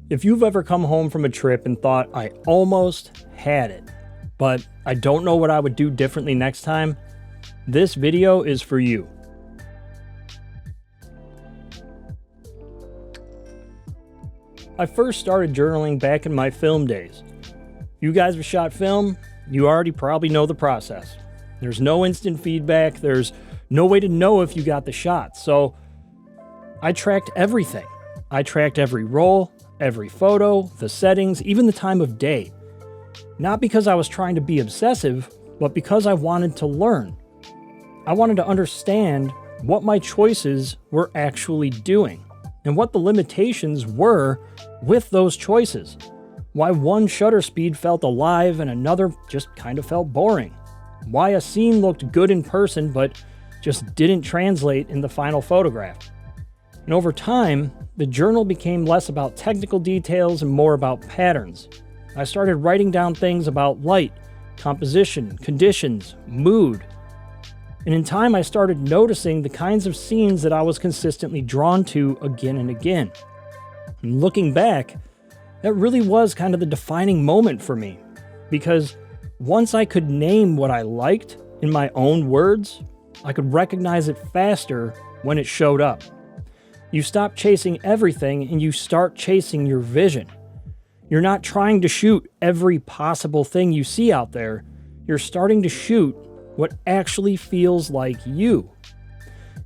If you've ever come home from a trip and thought, I almost had it, but I don't know what I would do differently next time, this video is for you. I first started journaling back in my film days. You guys have shot film, you already probably know the process. There's no instant feedback, there's no way to know if you got the shot, so I tracked everything. I tracked every roll, every photo, the settings, even the time of day. Not because I was trying to be obsessive, but because I wanted to learn. I wanted to understand what my choices were actually doing and what the limitations were with those choices. Why one shutter speed felt alive and another just kind of felt boring. Why a scene looked good in person but just didn't translate in the final photograph. And over time, the journal became less about technical details and more about patterns. I started writing down things about light, composition, conditions, mood. And in time, I started noticing the kinds of scenes that I was consistently drawn to again and again. And looking back, that really was kind of the defining moment for me. Because once I could name what I liked in my own words, I could recognize it faster when it showed up. You stop chasing everything and you start chasing your vision. You're not trying to shoot every possible thing you see out there. You're starting to shoot what actually feels like you.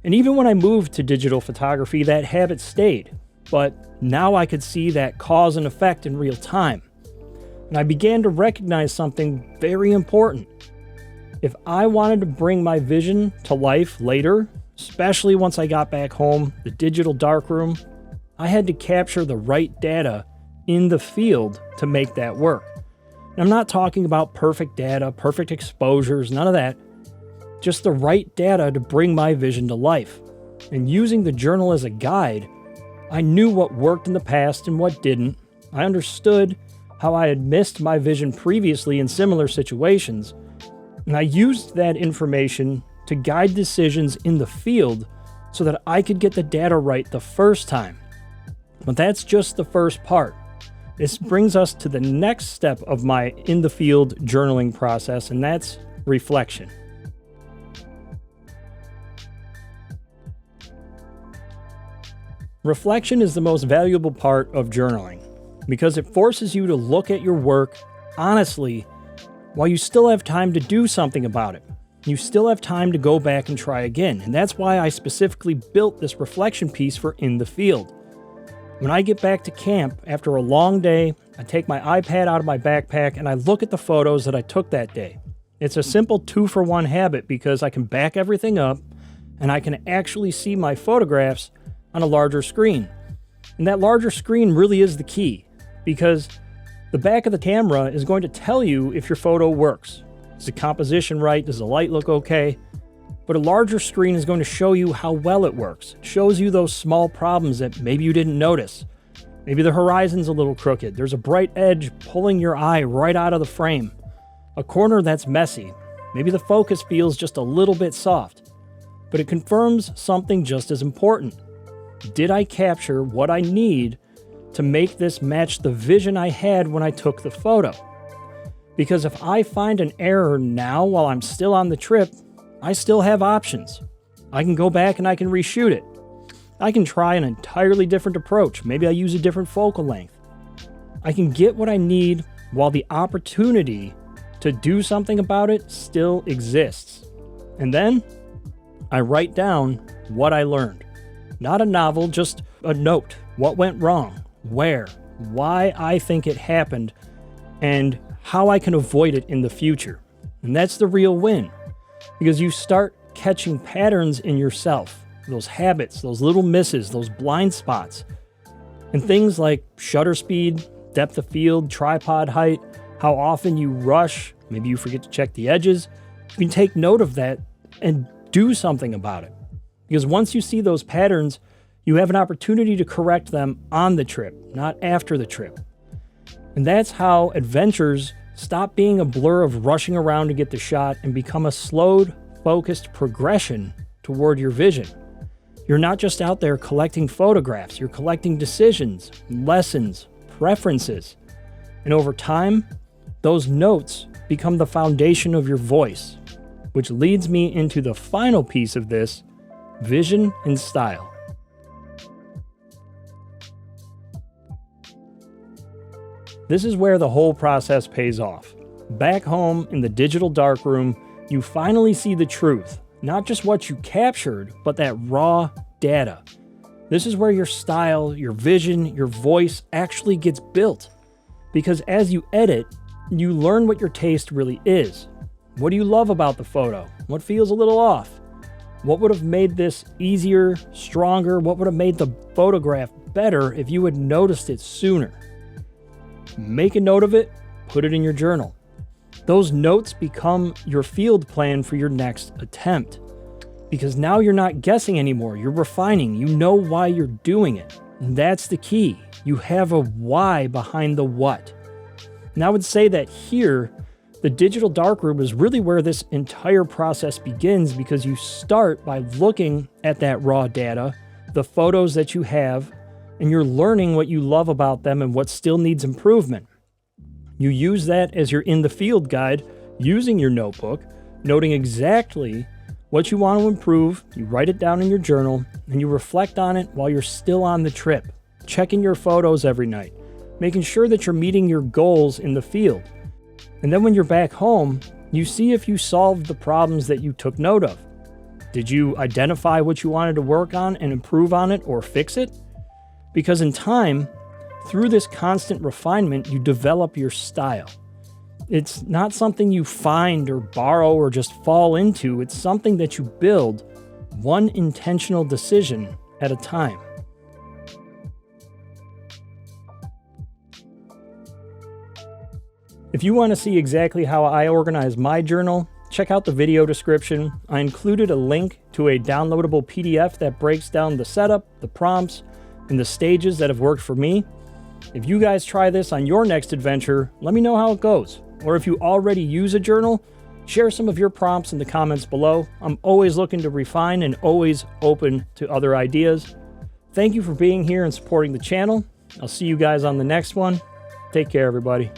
And even when I moved to digital photography, that habit stayed. But now I could see that cause and effect in real time. And I began to recognize something very important. If I wanted to bring my vision to life later, especially once I got back home, the digital darkroom, I had to capture the right data in the field to make that work. And I'm not talking about perfect data, perfect exposures, none of that. Just the right data to bring my vision to life. And using the journal as a guide, I knew what worked in the past and what didn't. I understood how I had missed my vision previously in similar situations. And I used that information to guide decisions in the field so that I could get the data right the first time. But that's just the first part. This brings us to the next step of my in the field journaling process, and that's reflection. Reflection is the most valuable part of journaling because it forces you to look at your work honestly while you still have time to do something about it. You still have time to go back and try again, and that's why I specifically built this reflection piece for in the field. When I get back to camp after a long day, I take my iPad out of my backpack and I look at the photos that I took that day. It's a simple 2-for-1 habit because I can back everything up and I can actually see my photographs on a larger screen. And that larger screen really is the key because the back of the camera is going to tell you if your photo works. Is the composition right? Does the light look okay? But a larger screen is going to show you how well it works. It shows you those small problems that maybe you didn't notice. Maybe the horizon's a little crooked. There's a bright edge pulling your eye right out of the frame. A corner that's messy. Maybe the focus feels just a little bit soft. But it confirms something just as important. Did I capture what I need to make this match the vision I had when I took the photo? Because if I find an error now while I'm still on the trip, I still have options. I can go back and I can reshoot it. I can try an entirely different approach. Maybe I use a different focal length. I can get what I need while the opportunity to do something about it still exists. And then I write down what I learned. Not a novel, just a note. What went wrong? Where? Why I think it happened? And how I can avoid it in the future. And that's the real win. Because you start catching patterns in yourself. Those habits, those little misses, those blind spots. And things like shutter speed, depth of field, tripod height, how often you rush, maybe you forget to check the edges. You can take note of that and do something about it. Because once you see those patterns, you have an opportunity to correct them on the trip, not after the trip. And that's how adventures stop being a blur of rushing around to get the shot and become a slowed, focused progression toward your vision. You're not just out there collecting photographs, you're collecting decisions, lessons, preferences. And over time, those notes become the foundation of your voice, which leads me into the final piece of this, vision and style. This is where the whole process pays off. Back home in the digital darkroom, you finally see the truth, not just what you captured, but that raw data. This is where your style, your vision, your voice actually gets built. Because as you edit, you learn what your taste really is. What do you love about the photo? What feels a little off? What would have made this easier, stronger? What would have made the photograph better if you had noticed it sooner? Make a note of it, put it in your journal. Those notes become your field plan for your next attempt. Because now you're not guessing anymore, you're refining, you know why you're doing it. And that's the key. You have a why behind the what. And I would say that here, the digital darkroom is really where this entire process begins, because you start by looking at that raw data, the photos that you have, and you're learning what you love about them and what still needs improvement. You use that as your in the field guide, using your notebook, noting exactly what you want to improve. You write it down in your journal, and you reflect on it while you're still on the trip, checking your photos every night, making sure that you're meeting your goals in the field. And then when you're back home, you see if you solved the problems that you took note of. Did you identify what you wanted to work on and improve on it or fix it? Because in time, through this constant refinement, you develop your style. It's not something you find or borrow or just fall into. It's something that you build one intentional decision at a time. If you want to see exactly how I organize my journal, check out the video description. I included a link to a downloadable PDF that breaks down the setup, the prompts, and the stages that have worked for me. If you guys try this on your next adventure, let me know how it goes. Or if you already use a journal, share some of your prompts in the comments below. I'm always looking to refine and always open to other ideas. Thank you for being here and supporting the channel. I'll see you guys on the next one. Take care, everybody.